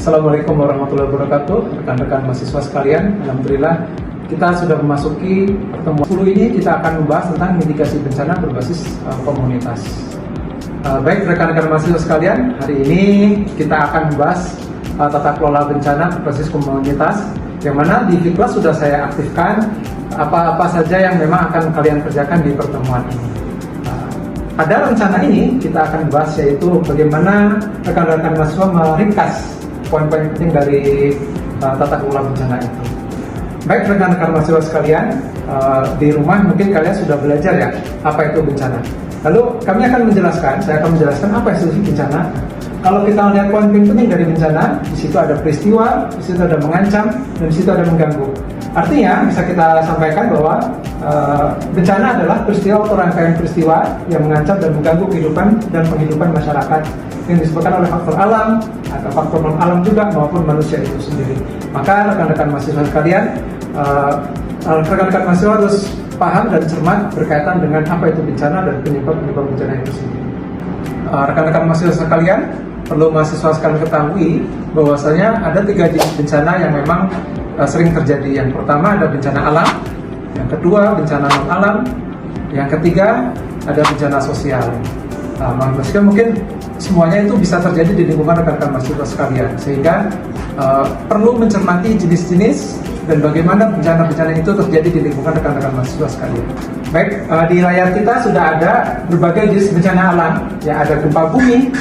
Assalamualaikum warahmatullahi wabarakatuh, rekan-rekan mahasiswa sekalian. Alhamdulillah kita sudah memasuki pertemuan 10 ini. Kita akan membahas tentang mitigasi bencana berbasis komunitas. Baik rekan-rekan mahasiswa sekalian, hari ini kita akan membahas tata kelola bencana berbasis komunitas, yang mana di Fiklas sudah saya aktifkan apa-apa saja yang memang akan kalian kerjakan di pertemuan ini. Pada rencana ini kita akan bahas yaitu bagaimana rekan-rekan mahasiswa meringkas poin-poin penting dari tata kelola bencana itu. Baik rekan-rekan mahasiswa sekalian, di rumah mungkin kalian sudah belajar ya apa itu bencana. Lalu saya akan menjelaskan apa itu bencana. Kalau kita melihat poin penting dari bencana, di situ ada peristiwa, di situ ada mengancam, dan di situ ada mengganggu. Artinya bisa kita sampaikan bahwa bencana adalah peristiwa atau rangkaian peristiwa yang mengancam dan mengganggu kehidupan dan penghidupan masyarakat yang disebabkan oleh faktor alam atau faktor non alam juga maupun manusia itu sendiri. Maka rekan-rekan mahasiswa sekalian, rekan-rekan mahasiswa harus paham dan cermat berkaitan dengan apa itu bencana dan penyebab bencana itu sendiri. Rekan-rekan mahasiswa sekalian, perlu mahasiswa sekalian ketahui bahwasanya ada 3 jenis bencana yang memang sering terjadi. Yang pertama ada bencana alam, yang kedua bencana non alam, yang ketiga ada bencana sosial. Mungkin semuanya itu bisa terjadi di lingkungan rekan-rekan mahasiswa sekalian, sehingga perlu mencermati jenis-jenis dan bagaimana bencana-bencana itu terjadi di lingkungan rekan-rekan mahasiswa sekalian. Baik, di layar kita sudah ada berbagai jenis bencana alam, ya, ada gempa bumi,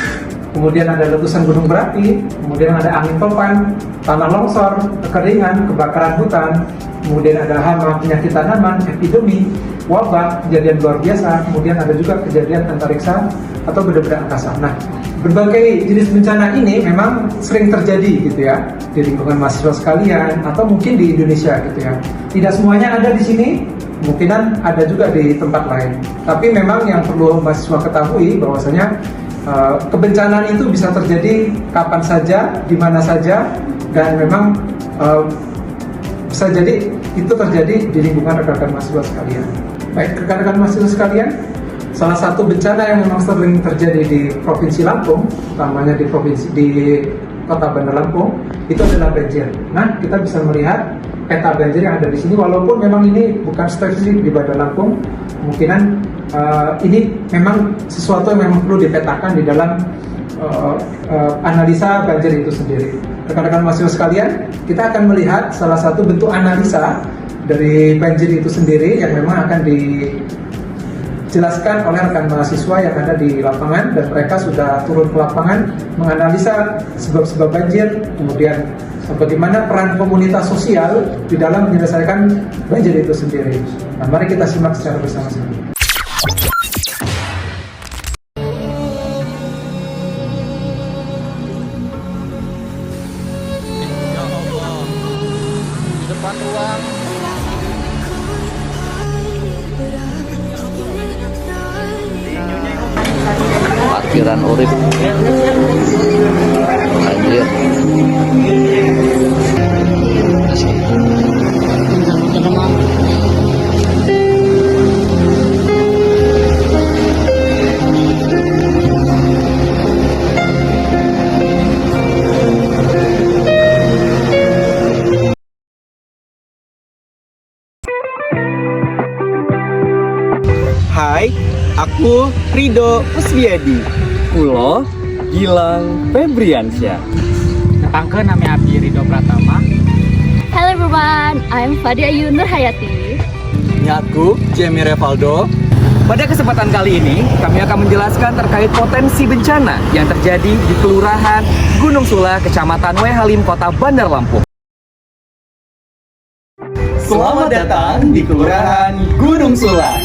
kemudian ada letusan gunung berapi, kemudian ada angin topan, tanah longsor, kekeringan, kebakaran hutan, kemudian ada hama, penyakit tanaman, epidemi, wabah, kejadian luar biasa, kemudian ada juga kejadian antariksa atau benda-benda angkasa. Nah, berbagai jenis bencana ini memang sering terjadi gitu ya di lingkungan mahasiswa sekalian atau mungkin di Indonesia gitu ya. Tidak semuanya ada di sini, kemungkinan ada juga di tempat lain. Tapi memang yang perlu mahasiswa ketahui bahwasanya kebencanaan itu bisa terjadi kapan saja, di mana saja, dan memang bisa jadi itu terjadi di lingkungan rekan-rekan mahasiswa sekalian. Baik, rekan-rekan mahasiswa sekalian, salah satu bencana yang memang sering terjadi di Provinsi Lampung, utamanya di Kota Bandar Lampung, itu adalah banjir. Nah, kita bisa melihat peta banjir yang ada di sini, walaupun memang ini bukan spesifik di Bandar Lampung, kemungkinan ini memang sesuatu yang memang perlu dipetakan di dalam analisa banjir itu sendiri. Rekan-rekan mahasiswa sekalian, kita akan melihat salah satu bentuk analisa dari banjir itu sendiri yang memang akan dijelaskan oleh rekan mahasiswa yang ada di lapangan, dan mereka sudah turun ke lapangan menganalisa sebab-sebab banjir, kemudian bagaimana peran komunitas sosial di dalam menyelesaikan banjir itu sendiri. Nah, mari kita simak secara bersama-sama. Parkiran urip anjir. Hai, aku Rido Puswiadi. Kulo Gilang Febriansyah. Pangke nami abdi Rido Pratama. Hello everyone, I'm Fadia Ayu Nurhayati. Nyaku Jamie Revaldo. Pada kesempatan kali ini, kami akan menjelaskan terkait potensi bencana yang terjadi di Kelurahan Gunung Sula, Kecamatan Wehalim, Kota Bandar Lampung. Selamat datang di Kelurahan Gunung Sula.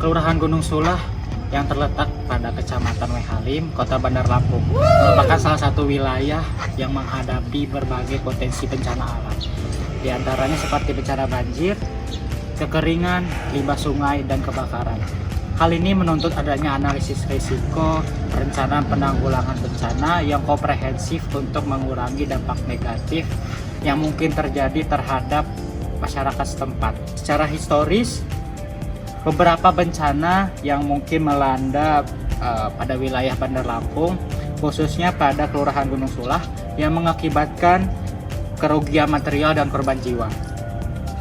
Kelurahan Gunung Sula yang terletak pada Kecamatan Wehalim, Kota Bandar Lampung, merupakan salah satu wilayah yang menghadapi berbagai potensi bencana alam. Di antaranya seperti bencana banjir, kekeringan, limbah sungai, dan kebakaran. Hal ini menuntut adanya analisis risiko, perencanaan penanggulangan bencana yang komprehensif untuk mengurangi dampak negatif yang mungkin terjadi terhadap masyarakat setempat. Secara historis, beberapa bencana yang mungkin melanda pada wilayah Bandar Lampung, khususnya pada Kelurahan Gunung Sulah yang mengakibatkan kerugian material dan korban jiwa.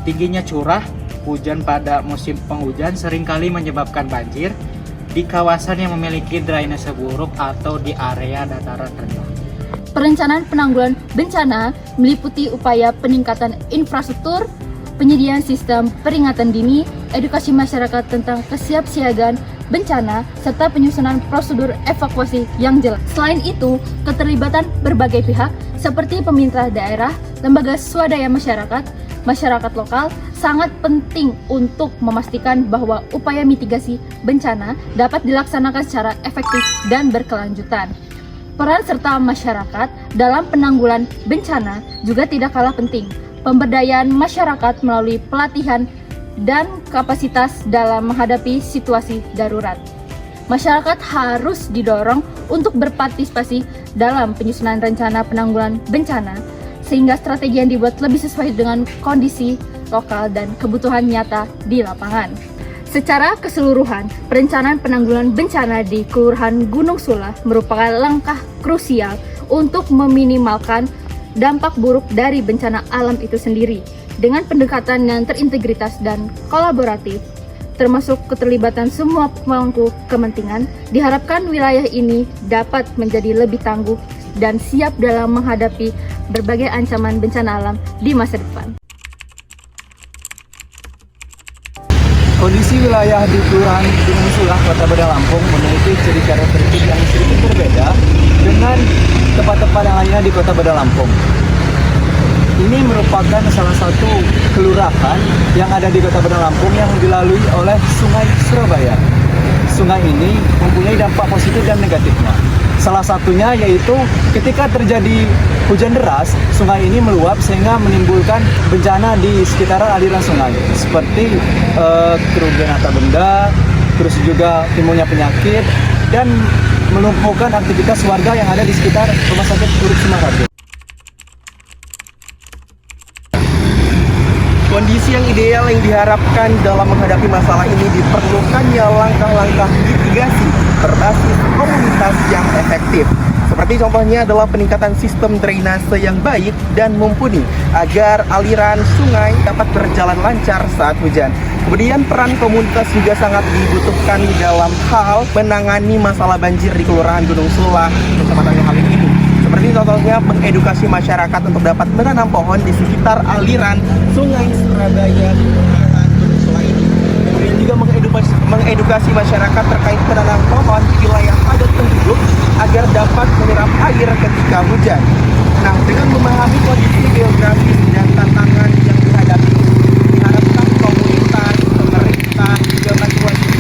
Tingginya curah hujan pada musim penghujan seringkali menyebabkan banjir di kawasan yang memiliki drainase buruk atau di area dataran rendah. Perencanaan penanggulangan bencana meliputi upaya peningkatan infrastruktur, penyediaan sistem peringatan dini, edukasi masyarakat tentang kesiapsiagaan bencana, serta penyusunan prosedur evakuasi yang jelas. Selain itu, keterlibatan berbagai pihak seperti pemerintah daerah, lembaga swadaya masyarakat, masyarakat lokal sangat penting untuk memastikan bahwa upaya mitigasi bencana dapat dilaksanakan secara efektif dan berkelanjutan. Peran serta masyarakat dalam penanggulangan bencana juga tidak kalah penting. Pemberdayaan masyarakat melalui pelatihan dan kapasitas dalam menghadapi situasi darurat. Masyarakat harus didorong untuk berpartisipasi dalam penyusunan rencana penanggulangan bencana, sehingga strategi yang dibuat lebih sesuai dengan kondisi lokal dan kebutuhan nyata di lapangan. Secara keseluruhan, perencanaan penanggulangan bencana di Kelurahan Gunung Sulah merupakan langkah krusial untuk meminimalkan dampak buruk dari bencana alam itu sendiri. Dengan pendekatan yang terintegritas dan kolaboratif, termasuk keterlibatan semua pemangku kepentingan, diharapkan wilayah ini dapat menjadi lebih tangguh dan siap dalam menghadapi berbagai ancaman bencana alam di masa depan. Kondisi wilayah di Kelurahan Gunung Sulah, Kota Bandar Lampung memiliki ciri karakteristik yang sedikit berbeda dengan tempat-tempat yang lainnya di Kota Bandar Lampung. Ini merupakan salah satu kelurahan yang ada di Kota Bandar Lampung yang dilalui oleh Sungai Surabaya. Sungai ini mempunyai dampak positif dan negatifnya. Salah satunya yaitu ketika terjadi hujan deras, sungai ini meluap sehingga menimbulkan bencana di sekitaran aliran sungai seperti kerugian harta benda, terus juga timbulnya penyakit dan melumpuhkan aktivitas warga yang ada di sekitar Rumah Sakit Urib Sumarharjo. Kondisi yang ideal yang diharapkan dalam menghadapi masalah ini diperlukannya langkah-langkah mitigasi berbasis komunitas yang efektif. Seperti contohnya adalah peningkatan sistem drainase yang baik dan mumpuni agar aliran sungai dapat berjalan lancar saat hujan. Kemudian peran komunitas juga sangat dibutuhkan dalam hal menangani masalah banjir di Kelurahan Gunung Sulah, Kecamatan Halim ini. Seperti contohnya mengedukasi masyarakat untuk dapat menanam pohon di sekitar aliran Sungai Surabaya Kelurahan Gunung Sulah ini. Kemudian juga mengedukasi masyarakat terkait menanam pohon di wilayah padat penduduk agar dapat menyerap air ketika hujan. Nah, dengan memahami kondisi geografis dan tantangan yang dihadapi, diharapkan komunitas, pemerintah, juga masyarakat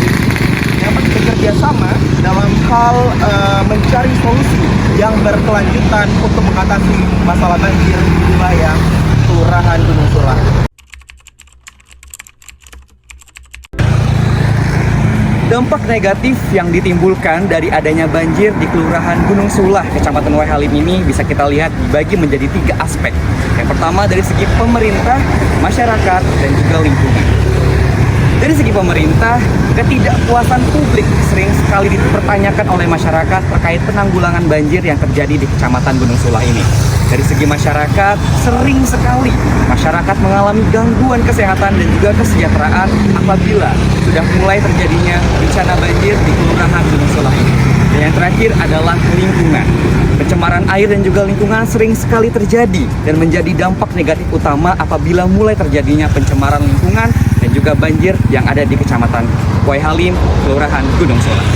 dapat bekerja sama dalam hal mencari solusi yang berkelanjutan untuk mengatasi masalah banjir di wilayah Kelurahan Gunung Sulah. Dampak negatif yang ditimbulkan dari adanya banjir di Kelurahan Gunung Sulah, Kecamatan Wai Halim ini bisa kita lihat dibagi menjadi 3 aspek. Yang pertama dari segi pemerintah, masyarakat, dan juga lingkungan. Dari segi pemerintah, ketidakpuasan publik sering sekali dipertanyakan oleh masyarakat terkait penanggulangan banjir yang terjadi di Kecamatan Gunung Sulah ini. Dari segi masyarakat, sering sekali masyarakat mengalami gangguan kesehatan dan juga kesejahteraan apabila sudah mulai terjadinya bencana banjir di Kelurahan Gunung Sulah ini. Dan yang terakhir adalah lingkungan. Pencemaran air dan juga lingkungan sering sekali terjadi dan menjadi dampak negatif utama apabila mulai terjadinya pencemaran lingkungan dan juga banjir yang ada di Kecamatan Wai Halim, Kelurahan Gunung Sulah.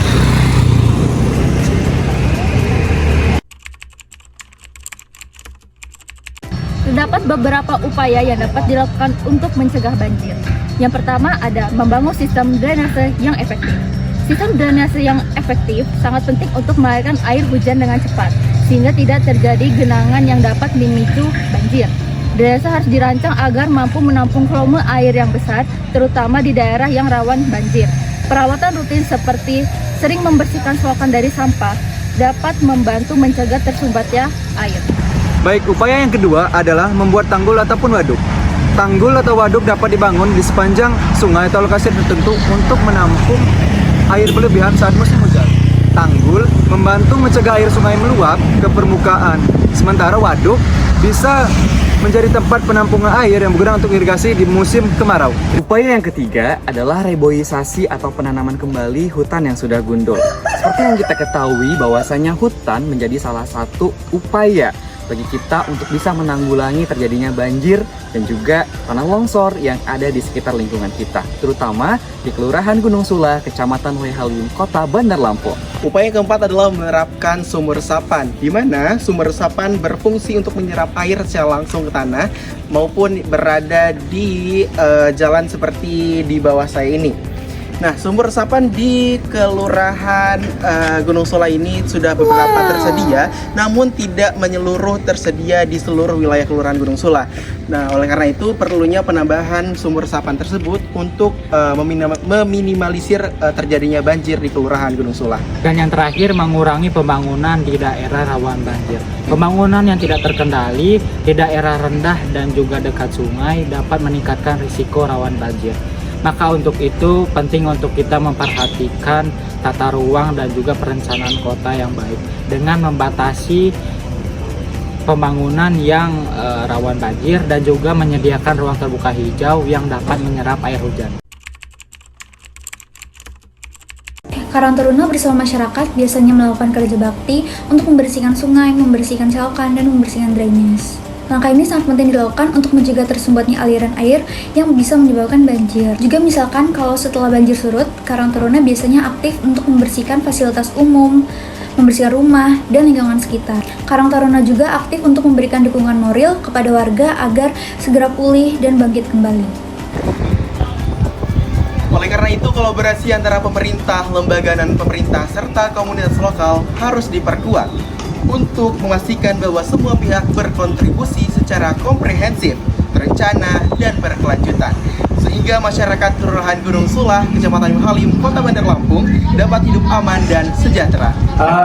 Terdapat beberapa upaya yang dapat dilakukan untuk mencegah banjir. Yang pertama ada membangun sistem drainase yang efektif. Sistem drainase yang efektif sangat penting untuk mengalirkan air hujan dengan cepat, sehingga tidak terjadi genangan yang dapat memicu banjir. Drainase harus dirancang agar mampu menampung volume air yang besar, terutama di daerah yang rawan banjir. Perawatan rutin seperti sering membersihkan selokan dari sampah dapat membantu mencegah tersumbatnya air. Baik, upaya yang kedua adalah membuat tanggul ataupun waduk. Tanggul atau waduk dapat dibangun di sepanjang sungai atau lokasi tertentu untuk menampung air berlebihan saat musim hujan. tanggul membantu mencegah air sungai meluap ke permukaan. Sementara waduk bisa menjadi tempat penampungan air yang berguna untuk irigasi di musim kemarau. Upaya yang ketiga adalah reboisasi atau penanaman kembali hutan yang sudah gundul. Seperti yang kita ketahui bahwasanya hutan menjadi salah satu upaya bagi kita untuk bisa menanggulangi terjadinya banjir dan juga tanah longsor yang ada di sekitar lingkungan kita, terutama di Kelurahan Gunung Sula, Kecamatan Wehalim, Kota Bandar Lampung. Upaya yang keempat adalah menerapkan sumur resapan, di mana sumur resapan berfungsi untuk menyerap air secara langsung ke tanah maupun berada di jalan seperti di bawah saya ini. Nah, sumur resapan di Kelurahan Gunung Sula ini sudah beberapa tersedia, namun tidak menyeluruh tersedia di seluruh wilayah Kelurahan Gunung Sula. Nah, oleh karena itu perlunya penambahan sumur resapan tersebut untuk meminimalisir terjadinya banjir di Kelurahan Gunung Sula. Dan yang terakhir, mengurangi pembangunan di daerah rawan banjir. Pembangunan yang tidak terkendali di daerah rendah dan juga dekat sungai dapat meningkatkan risiko rawan banjir. Maka untuk itu penting untuk kita memperhatikan tata ruang dan juga perencanaan kota yang baik dengan membatasi pembangunan yang rawan banjir dan juga menyediakan ruang terbuka hijau yang dapat menyerap air hujan. Karang Taruna bersama masyarakat biasanya melakukan kerja bakti untuk membersihkan sungai, membersihkan selokan, dan membersihkan drainase. Langkah ini sangat penting dilakukan untuk mencegah tersumbatnya aliran air yang bisa menyebabkan banjir. Juga misalkan kalau setelah banjir surut, Karang Taruna biasanya aktif untuk membersihkan fasilitas umum, membersihkan rumah, dan lingkungan sekitar. Karang Taruna juga aktif untuk memberikan dukungan moral kepada warga agar segera pulih dan bangkit kembali. Oleh karena itu, kolaborasi antara pemerintah, lembaga dan pemerintah, serta komunitas lokal harus diperkuat untuk memastikan bahwa semua pihak berkontribusi secara komprehensif, terencana, dan berkelanjutan, sehingga masyarakat Kelurahan Gunung Sula, Kecamatan Wehalim, Kota Bandar Lampung dapat hidup aman dan sejahtera.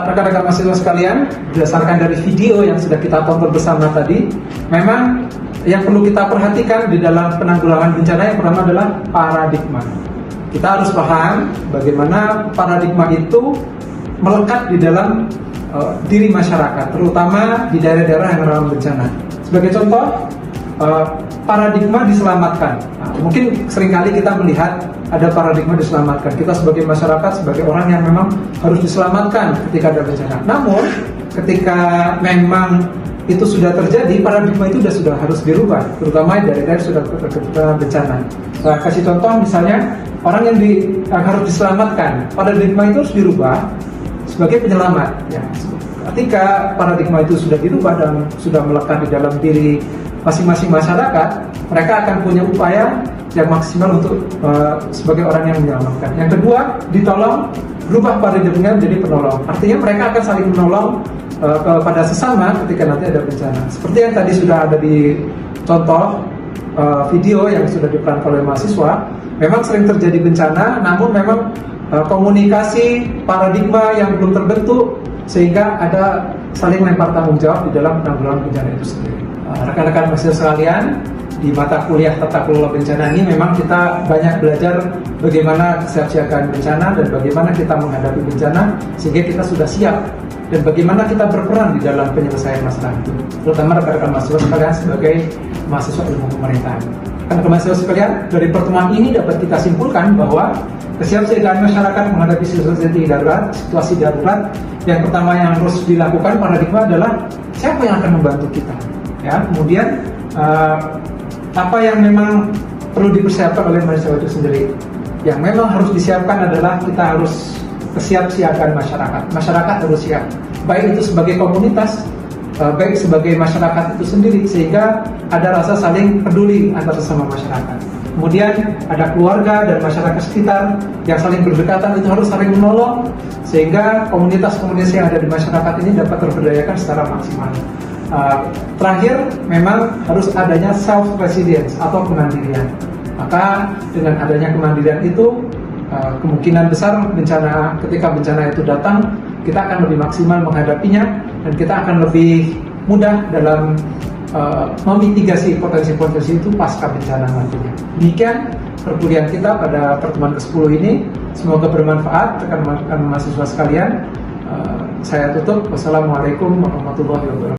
Rekan-rekan mahasiswa sekalian, berdasarkan dari video yang sudah kita tonton bersama tadi, memang yang perlu kita perhatikan di dalam penanggulangan bencana yang pertama adalah paradigma. Kita harus paham bagaimana paradigma itu melekat di dalam diri masyarakat, terutama di daerah-daerah yang rawan bencana. Sebagai contoh, paradigma diselamatkan. Nah, mungkin seringkali kita melihat ada paradigma diselamatkan. Kita sebagai masyarakat, sebagai orang yang memang harus diselamatkan ketika ada bencana. Namun, ketika memang itu sudah terjadi, paradigma itu sudah harus dirubah, terutama dari daerah sudah terkena bencana. Nah, kasih contoh misalnya, orang yang harus diselamatkan, paradigma itu harus dirubah sebagai penyelamat. Ya. Ketika paradigma itu sudah dirubah dan sudah melekat di dalam diri masing-masing masyarakat, mereka akan punya upaya yang maksimal untuk sebagai orang yang menyelamatkan. Yang kedua, ditolong, berubah paradigmanya menjadi penolong. Artinya mereka akan saling menolong kepada sesama ketika nanti ada bencana. Seperti yang tadi sudah ada di contoh video yang sudah diperankan oleh mahasiswa, memang sering terjadi bencana, namun memang komunikasi paradigma yang belum terbentuk sehingga ada saling lempar tanggung jawab di dalam penanggulangan bencana itu sendiri. Rekan-rekan mahasiswa sekalian, di mata kuliah tata kelola bencana ini memang kita banyak belajar bagaimana kesiapsiagaan bencana dan bagaimana kita menghadapi bencana sehingga kita sudah siap, dan bagaimana kita berperan di dalam penyelesaian masalah itu, terutama rekan-rekan mahasiswa sekalian sebagai mahasiswa ilmu pemerintahan. Rekan-rekan mahasiswa sekalian, dari pertemuan ini dapat kita simpulkan bahwa kesiapsiagaan masyarakat menghadapi situasi darurat, yang pertama yang harus dilakukan paradigma adalah siapa yang akan membantu kita. Ya, kemudian apa yang memang perlu dipersiapkan oleh mahasiswa itu sendiri. Yang memang harus disiapkan adalah kita harus kesiapsiagaan masyarakat. Masyarakat harus siap, baik itu sebagai komunitas, baik sebagai masyarakat itu sendiri, sehingga ada rasa saling peduli antar sesama masyarakat. Kemudian ada keluarga dan masyarakat sekitar yang saling berdekatan, itu harus saling menolong sehingga komunitas-komunitas yang ada di masyarakat ini dapat terberdayakan secara maksimal. Terakhir, memang harus adanya self-resilience atau kemandirian. Maka dengan adanya kemandirian itu, kemungkinan besar ketika bencana itu datang, kita akan lebih maksimal menghadapinya dan kita akan lebih mudah dalam memitigasi potensi-potensi itu pasca bencana nantinya. Demikian perkuliahan kita pada pertemuan ke-10 ini. Semoga bermanfaat rekan-rekan mahasiswa sekalian. Saya tutup. Wassalamualaikum warahmatullahi wabarakatuh.